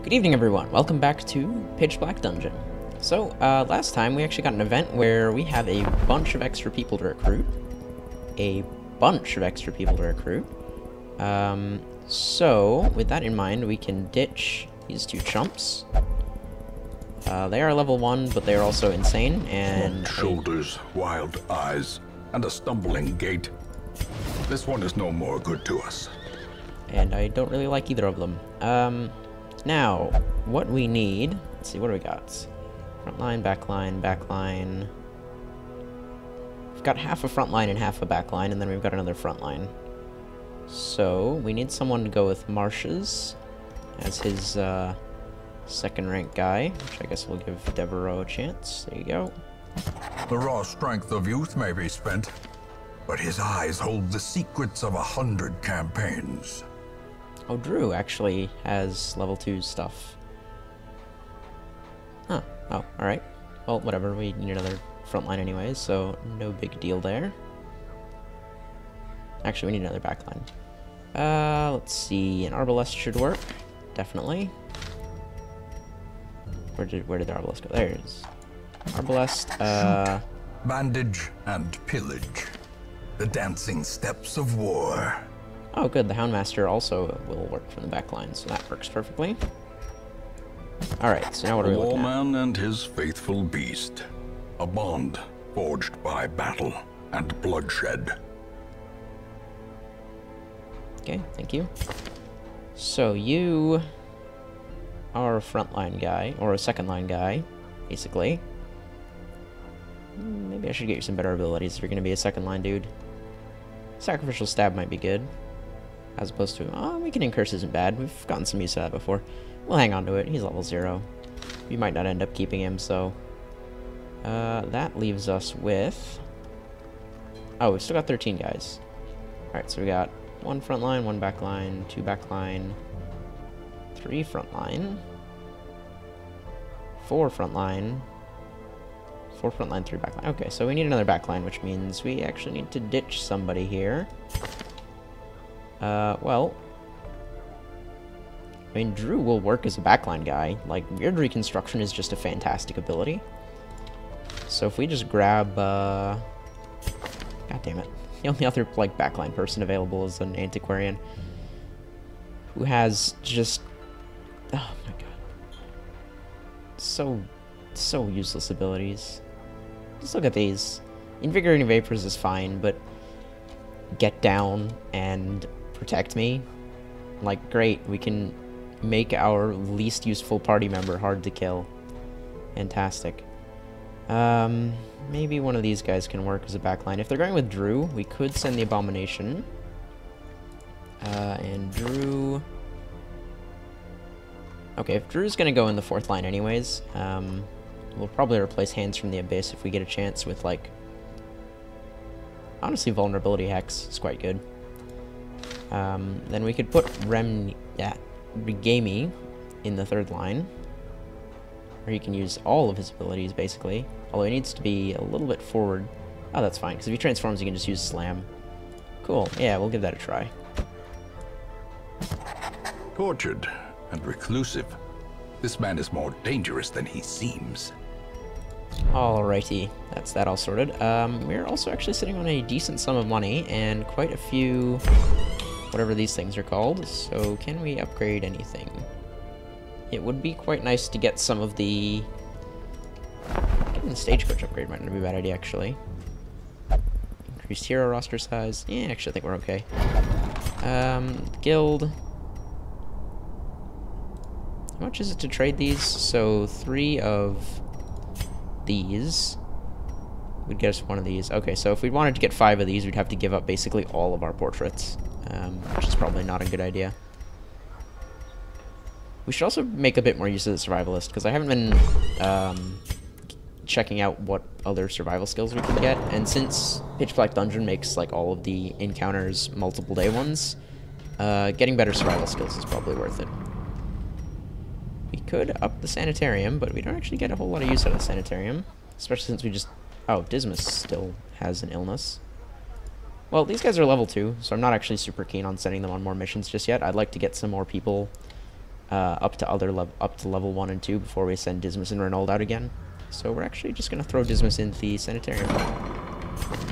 Good evening, everyone. Welcome back to Pitch Black Dungeon. So, last time we actually got an event where we have a bunch of extra people to recruit. So, with that in mind, we can ditch these two chumps. They are level 1, but they are also insane, and... Shoulders, wild eyes, and a stumbling gait. This one is no more good to us. And I don't really like either of them. Now, what we need... Let's see, what do we got? Frontline, backline, backline... We've got half a frontline and half a backline, and then we've got another frontline. So, we need someone to go with Marshes as his, second rank guy, which I guess we'll give Devereaux a chance. There you go. The raw strength of youth may be spent, but his eyes hold the secrets of 100 campaigns. Oh, Drew actually has level 2 stuff. Huh. Oh, alright. Well, whatever, we need another frontline anyways, so no big deal there. Actually, we need another backline. Let's see, an Arbalest should work. Definitely. Where did the Arbalest go? There it is. Arbalest, Shoot, bandage, and pillage. The dancing steps of war. Oh, good. The Houndmaster also will work from the back line, so that works perfectly. Alright, so now what are we looking at? A warman and his faithful beast. A bond forged by battle and bloodshed. Okay, thank you. So you are a frontline guy, or a second line guy, basically. Maybe I should get you some better abilities if you're going to be a second line dude. Sacrificial Stab might be good. As opposed to, Weakening Curse isn't bad. We've gotten some use of that before. We'll hang on to it. He's level 0. We might not end up keeping him, so... that leaves us with... Oh, we've still got 13 guys. Alright, so we got 1 front line, 1 back line, 2 back line, 3 front line, 4 front line, 4 front line, 3 back line. Okay, so we need another back line, which means we actually need to ditch somebody here. Well... I mean, Drew will work as a backline guy. Like, Weird Reconstruction is just a fantastic ability. So if we just grab, God damn it. The only other, like, backline person available is an Antiquarian. Who has just... Oh my god. So useless abilities. Just look at these. Invigorating Vapors is fine, but... Get down and protect me. Like, great, we can make our least useful party member hard to kill. Fantastic. Maybe one of these guys can work as a backline. If they're going with Drew, we could send the Abomination. And Drew... Okay, if Drew's gonna go in the 4th line anyways, we'll probably replace Hands from the Abyss if we get a chance with, like... Honestly, Vulnerability Hex is quite good. Then we could put Regami in the 3rd line. Or he can use all of his abilities, basically. Although he needs to be a little bit forward. Oh, that's fine, because if he transforms, he can just use Slam. Cool, yeah, we'll give that a try. Tortured and reclusive. This man is more dangerous than he seems. Alrighty, that's that all sorted. We're also actually sitting on a decent sum of money, and quite a few... whatever these things are called, so can we upgrade anything? It would be quite nice to get some of the... Getting the Stagecoach upgrade might not be a bad idea, actually. Increased hero roster size. Yeah, actually I think we're okay. Guild. How much is it to trade these? So 3 of these would get us 1 of these. Okay, so if we wanted to get 5 of these, we'd have to give up basically all of our portraits. Which is probably not a good idea. We should also make a bit more use of the Survivalist, because I haven't been checking out what other survival skills we can get, and since Pitch Black Dungeon makes like all of the encounters multiple day ones, getting better survival skills is probably worth it. We could up the Sanitarium, but we don't actually get a whole lot of use out of the Sanitarium, especially since we just... Oh, Dismas still has an illness. Well, these guys are level 2, so I'm not actually super keen on sending them on more missions just yet. I'd like to get some more people up to level 1 and 2 before we send Dismas and Reynald out again. So we're actually just gonna throw Dismas into the sanitarium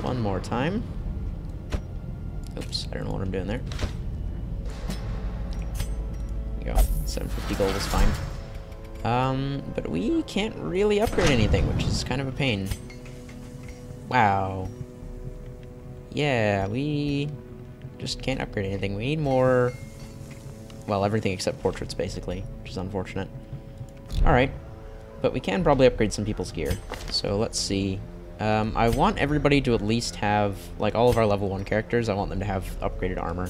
one more time. Oops, I don't know what I'm doing there. There you go. 750 gold is fine. But we can't really upgrade anything, which is kind of a pain. Wow. Yeah, we just can't upgrade anything. We need more... well, everything except portraits, basically, which is unfortunate. Alright. But we can probably upgrade some people's gear. So let's see. I want everybody to at least have, like, all of our level 1 characters, I want them to have upgraded armor.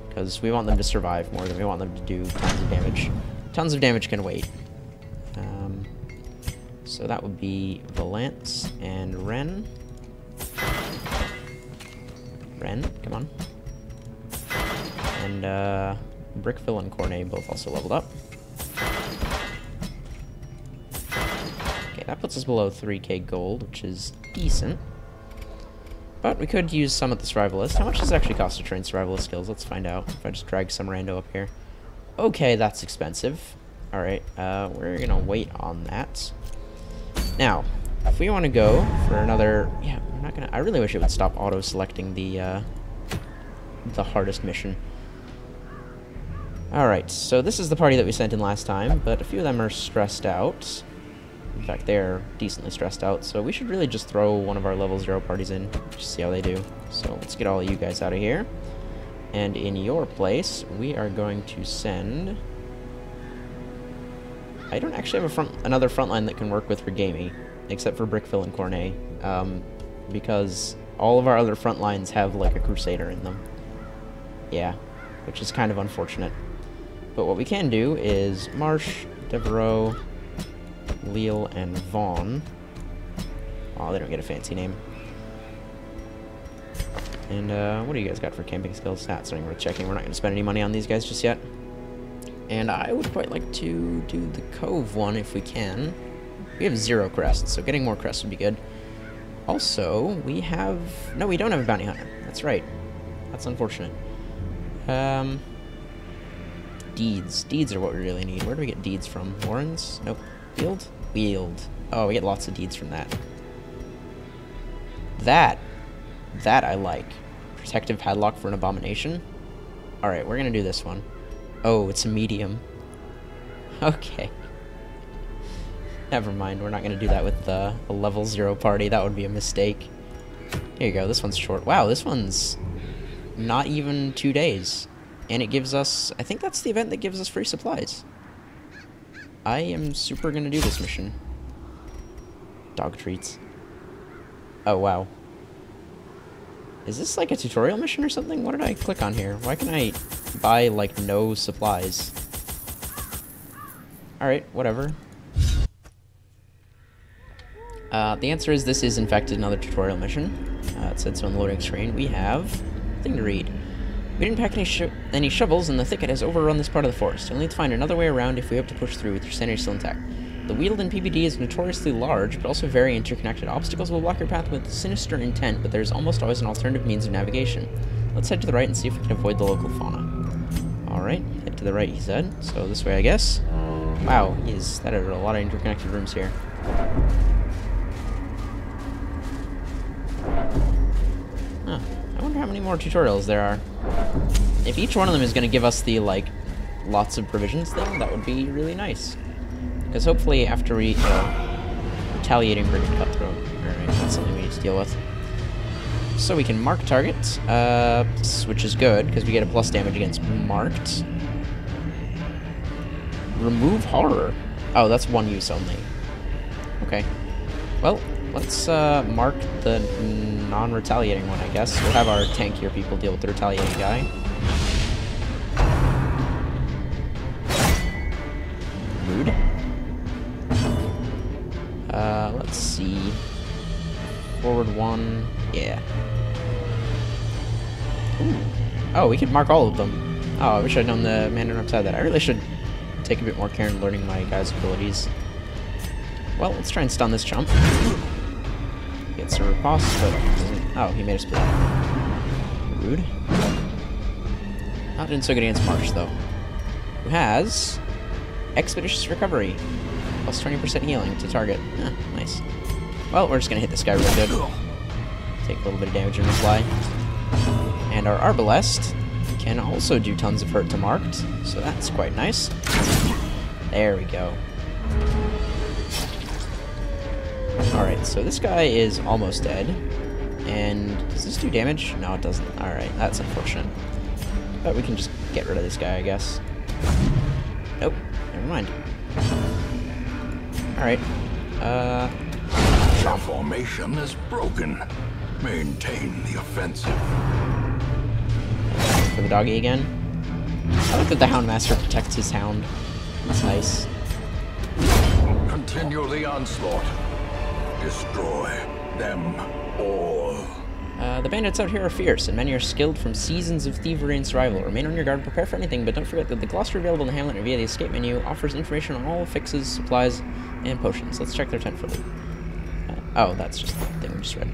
Because we want them to survive more than we want them to do tons of damage. Tons of damage can wait. So that would be Valance and Ren. Ren, come on. And, Brickville and Cornet both also leveled up. Okay, that puts us below 3k gold, which is decent. But we could use some at the Survivalist. How much does it actually cost to train Survivalist skills? Let's find out. If I just drag some rando up here. Okay, that's expensive. Alright, we're gonna wait on that. Now, if we want to go for another... yeah, we're not gonna... I really wish it would stop auto-selecting the hardest mission. Alright, so this is the party that we sent in last time, but a few of them are stressed out. In fact, they're decently stressed out, so we should really just throw one of our level 0 parties in, just see how they do. So let's get all of you guys out of here. And in your place, we are going to send... I don't actually have another frontline that can work with Regami, except for Brickville and Cornet, because all of our other frontlines have, like, a Crusader in them. Yeah, which is kind of unfortunate. But what we can do is Marsh, Devereaux, Leal, and Vaughn. Oh, they don't get a fancy name. And, what do you guys got for camping skills? That's not even worth checking. We're not going to spend any money on these guys just yet. And I would quite like to do the Cove one if we can. We have 0 crests, so getting more crests would be good. Also, we have... no, we don't have a bounty hunter. That's right. That's unfortunate. Deeds. Deeds are what we really need. Where do we get deeds from? Warrens? Nope. Weald? Weald. Oh, we get lots of deeds from that. That I like. Protective padlock for an abomination. Alright, we're gonna do this one. Oh, it's a medium. Okay. Never mind, we're not gonna do that with a level 0 party. That would be a mistake. Here you go, this one's short. Wow, this one's not even 2 days. And it gives us... I think that's the event that gives us free supplies. I am super gonna do this mission. Dog treats. Oh, wow. Is this like a tutorial mission or something? What did I click on here? Why can I buy, like, no supplies? Alright, whatever. The answer is this is, in fact, another tutorial mission. It said so on the loading screen. We have... thing to read. We didn't pack any shovels, and the thicket has overrun this part of the forest. You'll need to find another way around if we hope to push through with your sanity still intact. The Weald in PBD is notoriously large, but also very interconnected. Obstacles will block your path with sinister intent, but there's almost always an alternative means of navigation. Let's head to the right and see if we can avoid the local fauna. Alright, head to the right, he said. So this way, I guess. Wow, that are a lot of interconnected rooms here. Huh. I wonder how many more tutorials there are. If each one of them is going to give us the, like, lots of provisions thing, that would be really nice. Because hopefully after we... retaliating British Cutthroat. Alright, that's something we need to deal with. So we can mark target, which is good, because we get a plus damage against marked. Remove horror. Oh, that's one use only. Okay. Well, let's mark the non-retaliating one, I guess. We'll have our tankier people deal with the retaliating guy. Rude. Let's see. Forward 1. Yeah. Ooh. Oh, we could mark all of them. Oh, I wish I'd known the Mandarin upside that. I really should take a bit more care in learning my guy's abilities. Well, let's try and stun this chump. Gets a riposte, but doesn't... oh, he made a split. Rude. Not doing so good against Marsh, though. Who has Expeditious Recovery. Plus 20% healing to target. Nice. Well, we're just gonna hit this guy real good. Take a little bit of damage in the fly. And our Arbalest can also do tons of hurt to Marked, so that's quite nice. There we go. Alright, so this guy is almost dead. And does this do damage? No, it doesn't. Alright, that's unfortunate. But we can just get rid of this guy, I guess. Nope, never mind. Alright. Your formation is broken. Maintain the offensive. For the doggy again. I like that the Houndmaster protects his hound. It's nice. Continue the onslaught. Destroy them all. The bandits out here are fierce, and many are skilled from seasons of thievery and survival. Remain on your guard, prepare for anything, but don't forget that the glossary available in the hamlet or via the escape menu offers information on all fixes, supplies, and potions. Let's check their tent for loot. Oh, that's just the thing we just read.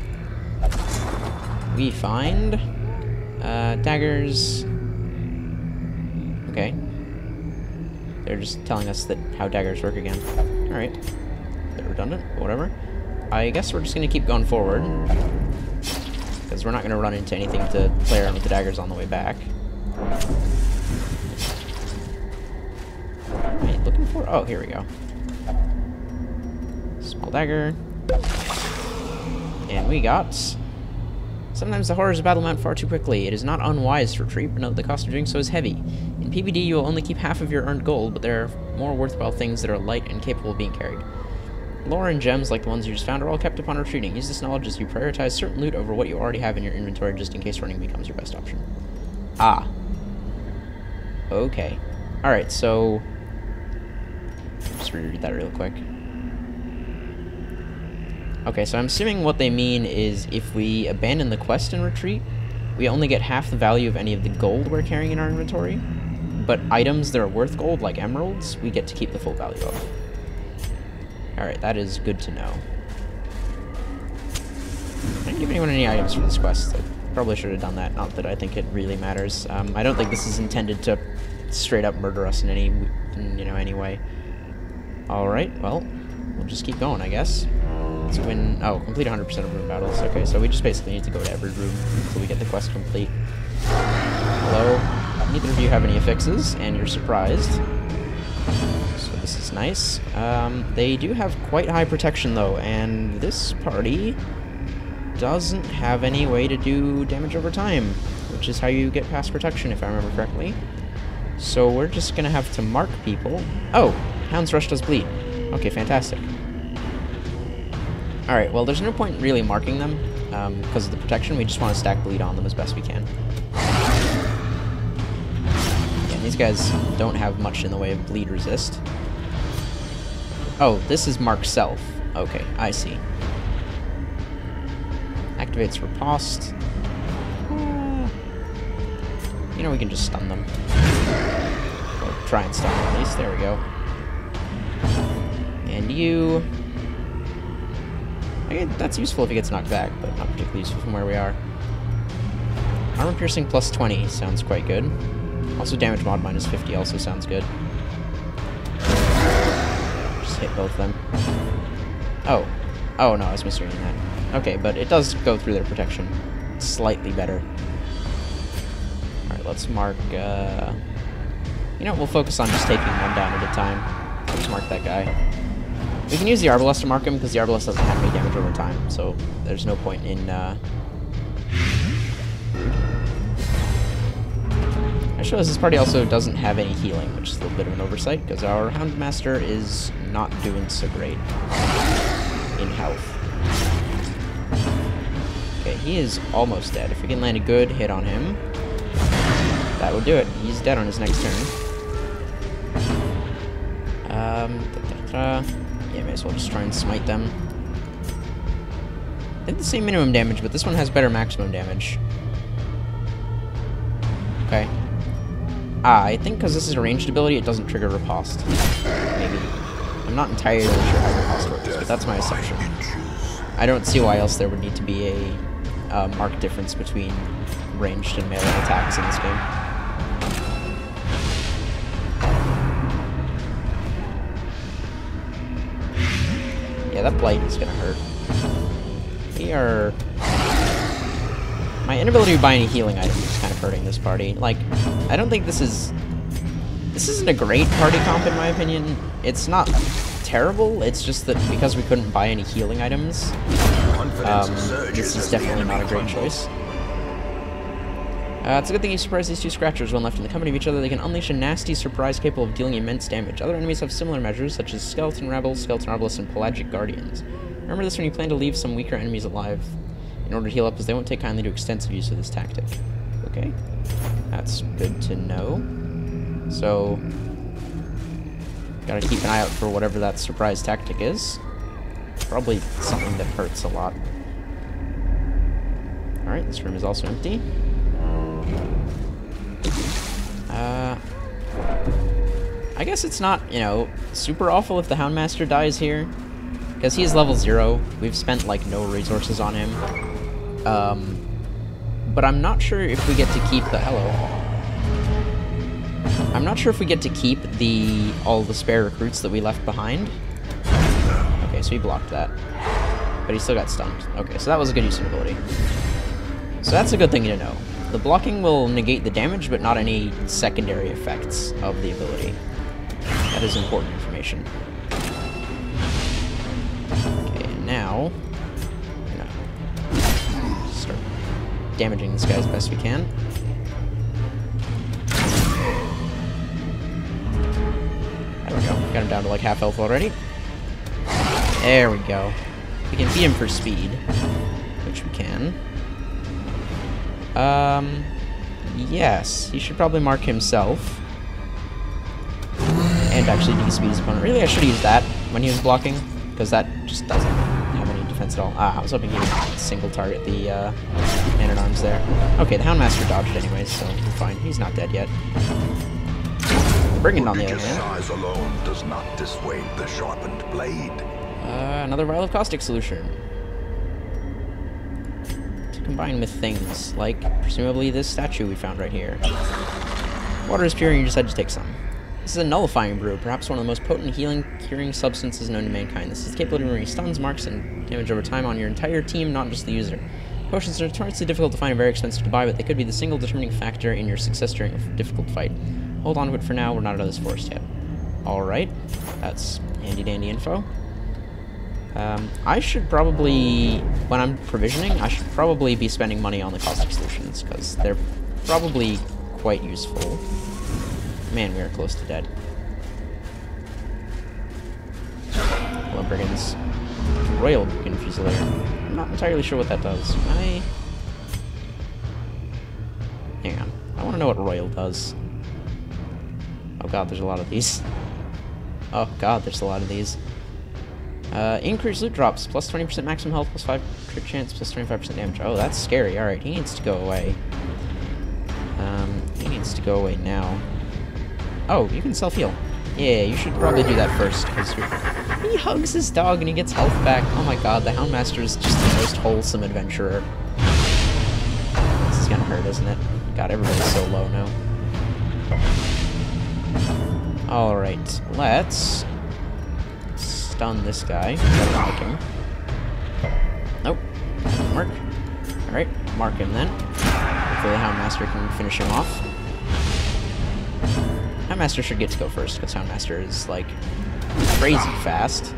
We find daggers. Okay. They're just telling us that how daggers work again. Alright. They're redundant, but whatever. I guess we're just gonna keep going forward. Because we're not gonna run into anything to play around with the daggers on the way back. Alright, looking for... Oh, here we go. Small dagger. And we got... Sometimes the horrors of battle mount far too quickly. It is not unwise to retreat, but note the cost of doing so is heavy. In PvD, you will only keep half of your earned gold, but there are more worthwhile things that are light and capable of being carried. Lore and gems, like the ones you just found, are all kept upon retreating. Use this knowledge as you prioritize certain loot over what you already have in your inventory, just in case running becomes your best option. Ah. Okay. Alright, so... Just reread that real quick. Okay, so I'm assuming what they mean is if we abandon the quest and retreat, we only get half the value of any of the gold we're carrying in our inventory, but items that are worth gold, like emeralds, we get to keep the full value of. Alright, that is good to know. I didn't give anyone any items for this quest. I probably should have done that, not that I think it really matters. I don't think this is intended to straight up murder us in any, any way. Alright, well, we'll just keep going, I guess. Let's win... Oh, complete 100% of room battles. Okay, so we just basically need to go to every room until we get the quest complete. Hello? Neither of you have any affixes, and you're surprised. So this is nice. They do have quite high protection, though, and this party doesn't have any way to do damage over time, which is how you get past protection, if I remember correctly. So we're just gonna have to mark people. Oh! Hound's Rush does bleed. Okay, fantastic. Alright, well, there's no point really marking them, because of the protection. We just want to stack bleed on them as best we can. Yeah, these guys don't have much in the way of bleed resist. Oh, this is mark self. Okay, I see. Activates riposte. We can just stun them. Or try and stun them at least. There we go. And you... Okay, that's useful if he gets knocked back, but not particularly useful from where we are. Armor piercing plus 20 sounds quite good. Also damage mod minus 50 also sounds good. Just hit both of them. Oh. Oh no, I was misreading that. Okay, but it does go through their protection. Slightly better. Alright, let's mark, we'll focus on just taking one down at a time. Let's mark that guy. We can use the Arbalest to mark him, because the Arbalest doesn't have any damage over time, so there's no point in, I just realized this party also doesn't have any healing, which is a little bit of an oversight, because our Houndmaster is not doing so great in health. Okay, he is almost dead. If we can land a good hit on him, that would do it. He's dead on his next turn. Yeah, may as well just try and smite them. They have the same minimum damage, but this one has better maximum damage. Okay. I think because this is a ranged ability, it doesn't trigger riposte. Maybe. I'm not entirely sure how riposte works, but that's my assumption. I don't see why else there would need to be a marked difference between ranged and melee attacks in this game. Yeah, that blight is gonna hurt. We are... My inability to buy any healing items is kind of hurting this party. Like, I don't think this is... This isn't a great party comp, in my opinion. It's not terrible, it's just that because we couldn't buy any healing items, this is definitely not a great choice. It's a good thing you surprised these two Scratchers. When left in the company of each other, they can unleash a nasty surprise capable of dealing immense damage. Other enemies have similar measures, such as Skeleton Rebels, Skeleton Arbalists, and Pelagic Guardians. Remember this when you plan to leave some weaker enemies alive, in order to heal up, as they won't take kindly to extensive use of this tactic. Okay, that's good to know. So, gotta keep an eye out for whatever that surprise tactic is. Probably something that hurts a lot. Alright, this room is also empty. I guess it's not, you know, super awful if the Houndmaster dies here. Because he is level 0. We've spent, like, no resources on him. But I'm not sure if we get to keep the... Hello. I'm not sure if we get to keep all the spare recruits that we left behind. Okay, so he blocked that. But he still got stunned. Okay, so that was a good use of ability. So that's a good thing to know. The blocking will negate the damage, but not any secondary effects of the ability. That is important information. Okay, now... we're gonna start damaging this guy as best we can. There we go. Got him down to like half health already. There we go. We can beat him for speed, which we can. Yes, he should probably mark himself. And actually de-speed his opponent. Really, I should have used that when he was blocking, because that just doesn't have any defense at all. Ah, I was hoping he would single target the Man-at-Arms there. Okay, the Houndmaster dodged anyways, so we're fine. He's not dead yet. Brigand, on the other hand. Size alone does not dissuade the sharpened blade. Another vial of caustic solution. To combine with things like, presumably, this statue we found right here. Water is pure and you decide to take some. This is a nullifying brew, perhaps one of the most potent healing, curing substances known to mankind. This is capable of removing stuns, marks, and damage over time on your entire team, not just the user. Potions are notoriously difficult to find and very expensive to buy, but they could be the single determining factor in your success during a difficult fight. Hold on to it for now, we're not out of this forest yet. Alright, that's handy-dandy info. I should probably, when I'm provisioning, I should probably be spending money on the caustic solutions, because they're probably quite useful. Man, we are close to dead. Hello, Brigands. Royal Beacon Fusilier. I'm not entirely sure what that does. Hang on. I want to know what Royal does. Oh god, there's a lot of these. Oh god, there's a lot of these. Increased loot drops, plus 20% maximum health, plus 5 crit chance, plus 25% damage. Oh, that's scary. Alright, he needs to go away. He needs to go away now. Oh, you can self-heal. Yeah, you should probably do that first, because he hugs his dog and he gets health back. Oh my god, the Houndmaster is just the most wholesome adventurer. This is gonna hurt, isn't it? God, everybody's so low now. Alright, let's stun this guy. Like him. Nope, that didn't work. Alright, mark him then. Hopefully the Houndmaster can finish him off. Houndmaster should get to go first, because Houndmaster is, like, crazy fast.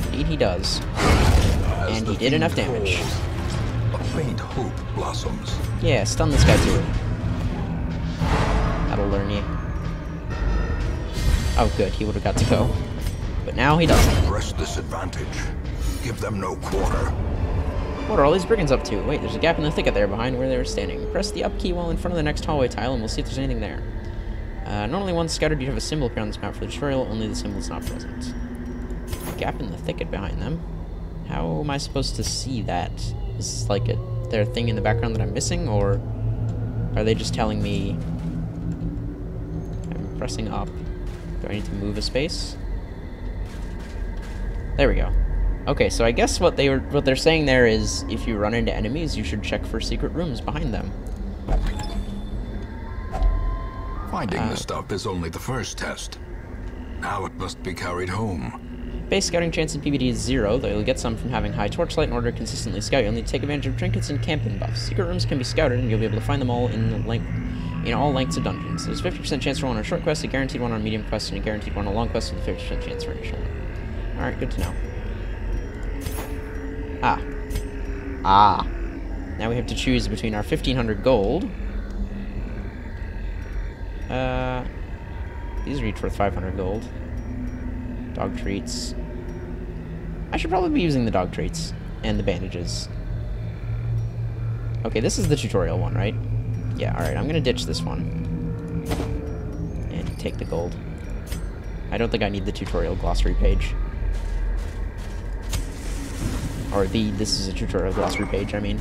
Indeed he does. And he did enough damage. A faint hope blossoms. Yeah, stun this guy too. That'll learn you. Oh good, he would have got to go. But now he doesn't. Press this advantage. Give them no quarter. What are all these brigands up to? Wait, there's a gap in the thicket there behind where they were standing. Press the up key while in front of the next hallway tile and we'll see if there's anything there. Normally once scattered you'd have a symbol appear on this map for the tutorial, only the symbol is not present. Gap in the thicket behind them. How am I supposed to see that? Is this like their thing in the background that I'm missing, or are they just telling me I'm pressing up? Do I need to move a space? There we go. Okay, so I guess what they're saying there is if you run into enemies, you should check for secret rooms behind them. Finding the stuff is only the first test. Now it must be carried home. Base scouting chance in PvD is 0, though you'll get some from having high torchlight in order to consistently scout. You'll need to take advantage of trinkets and camping buffs. Secret rooms can be scouted, and you'll be able to find them all in all lengths of dungeons. There's a 50% chance for one on a short quest, a guaranteed one on a medium quest, and a guaranteed one on a long quest with a 50% chance for initial one. Alright, good to know. Now we have to choose between our 1500 gold. These are each worth 500 gold. Dog treats. I should probably be using the dog treats and the bandages. Okay, this is the tutorial one, right? Yeah, alright, I'm gonna ditch this one. And take the gold. I don't think I need the tutorial glossary page. Or this is a tutorial glossary page, I mean.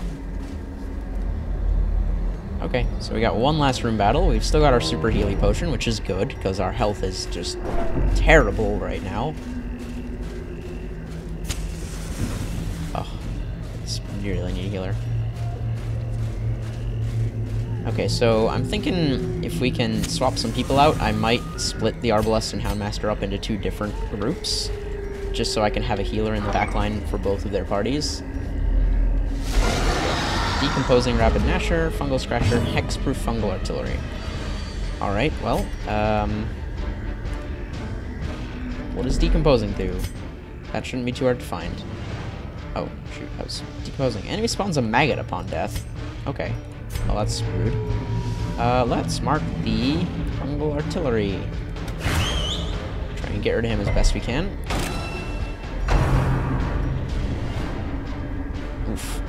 Okay, so we got one last room battle. We've still got our super healy potion, which is good, because our health is just terrible right now. Oh, you really need a healer. Okay, so I'm thinking if we can swap some people out, I might split the Arbalest and Houndmaster up into 2 different groups, just so I can have a healer in the backline for both of their parties. Decomposing Rapid Gnasher, Fungal Scratcher, Hexproof Fungal Artillery. Alright, well, what does Decomposing do? That shouldn't be too hard to find. Oh, shoot, I was decomposing. Enemy spawns a maggot upon death. Okay, well that's rude. Let's mark the Fungal Artillery. Try and get rid of him as best we can. Oof.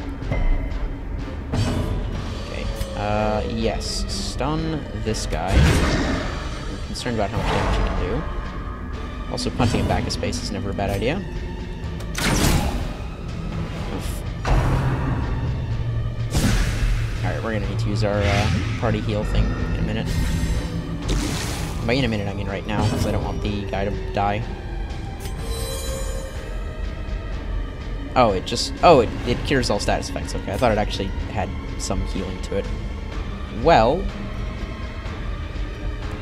Yes. Stun this guy. I'm concerned about how much damage he can do. Also, punting him back a space is never a bad idea. Oof. Alright, we're gonna need to use our party heal thing in a minute. By in a minute, I mean right now, because I don't want the guy to die. Oh, it cures all status effects. Okay, I thought it actually had some healing to it. Well,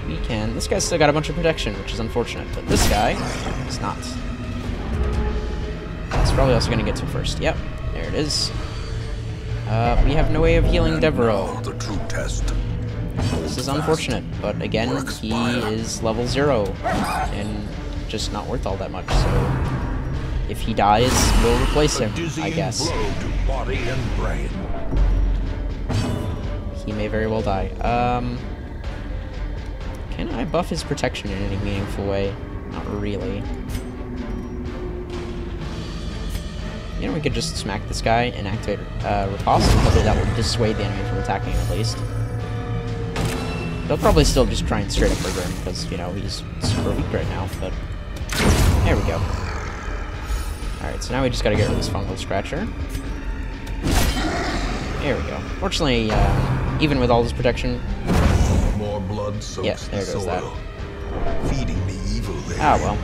we can... This guy's still got a bunch of protection, which is unfortunate, but this guy is not. It's probably also going to get to first. Yep, there it is. We have no way of healing Devereaux. The true test. This is unfortunate, but again, he is level 0, and just not worth all that much, so... If he dies, we'll replace him, I guess. Body and brain. He may very well die. Can I buff his protection in any meaningful way? Not really. You know, we could just smack this guy and activate Riposte. Hopefully that will dissuade the enemy from attacking him, at least. They'll probably still just try and straight up murder him, because, you know, he's super weak right now, but... There we go. Alright, so now we just gotta get rid of this Fungal Scratcher. There we go. Fortunately, even with all this protection... More blood soaks yeah, there goes that. Feeding the evil there. Ah, well.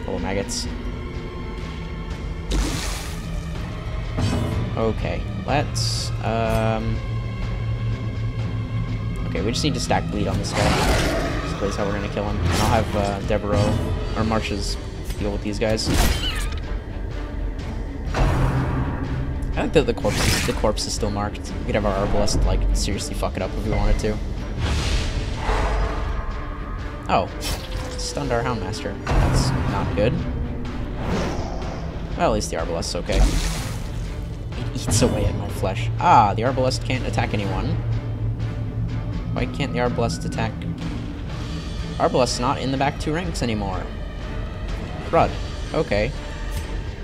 Full of maggots. Okay, let's, okay, we just need to stack bleed on this guy. This is how we're gonna kill him. And I'll have, Devereaux, or Marches, deal with these guys. I think that the corpse is still marked. We could have our Arbalest, like, seriously fuck it up if we wanted to. Oh. Stunned our Houndmaster. That's not good. Well, at least the Arbalest's okay. It eats away at my flesh. Ah, the Arbalest can't attack anyone. Why can't the Arbalest attack? Arbalest's not in the back 2 ranks anymore. Crud. Okay.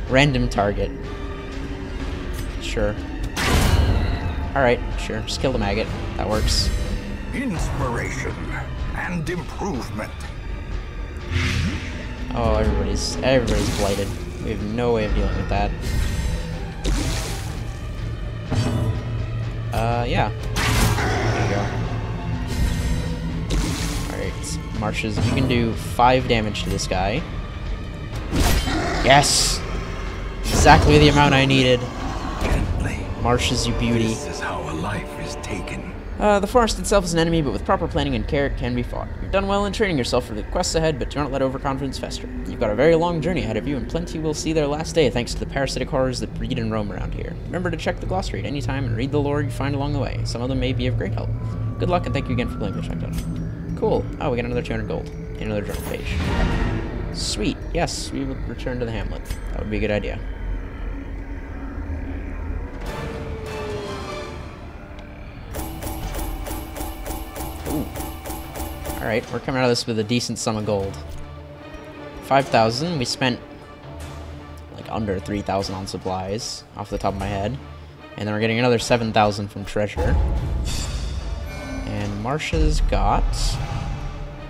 Random target. Sure. Alright, sure. Just kill the maggot. That works. Inspiration and improvement. Oh, everybody's blighted. We have no way of dealing with that. Yeah. There you go. Alright, Marches, if you can do 5 damage to this guy. Yes! Exactly the amount I needed. Marches, you beauty. This is how a life is taken. The forest itself is an enemy, but with proper planning and care, it can be fought. You've done well in training yourself for the quests ahead, but do not let overconfidence fester. You've got a very long journey ahead of you, and plenty will see their last day thanks to the parasitic horrors that breed and roam around here. Remember to check the glossary at any time and read the lore you find along the way. Some of them may be of great help. Good luck, and thank you again for playing Pitch Black Dungeon. Cool. Oh, we got another 200 gold. And another journal page. Sweet. Yes, we will return to the hamlet. That would be a good idea. Ooh. Alright, we're coming out of this with a decent sum of gold. 5,000. We spent like under 3,000 on supplies, off the top of my head. And then we're getting another 7,000 from treasure. And Marsha's got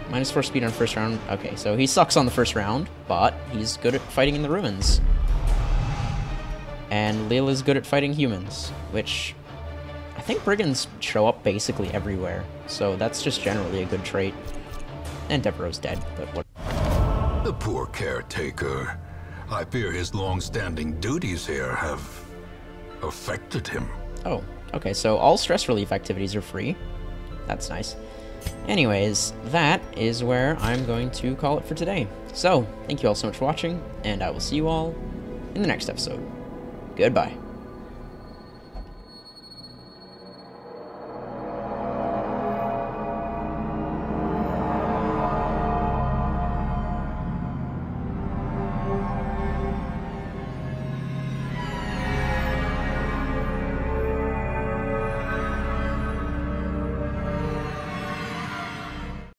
-4 speed on first round. Okay, so he sucks on the first round, but he's good at fighting in the ruins. And Leela's good at fighting humans, which I think brigands show up basically everywhere, so that's just generally a good trait. And Devereaux's dead, but what? The poor caretaker. I fear his long-standing duties here have affected him. Oh, okay, so all stress relief activities are free. That's nice. Anyways, that is where I'm going to call it for today. So, thank you all so much for watching, and I will see you all in the next episode. Goodbye.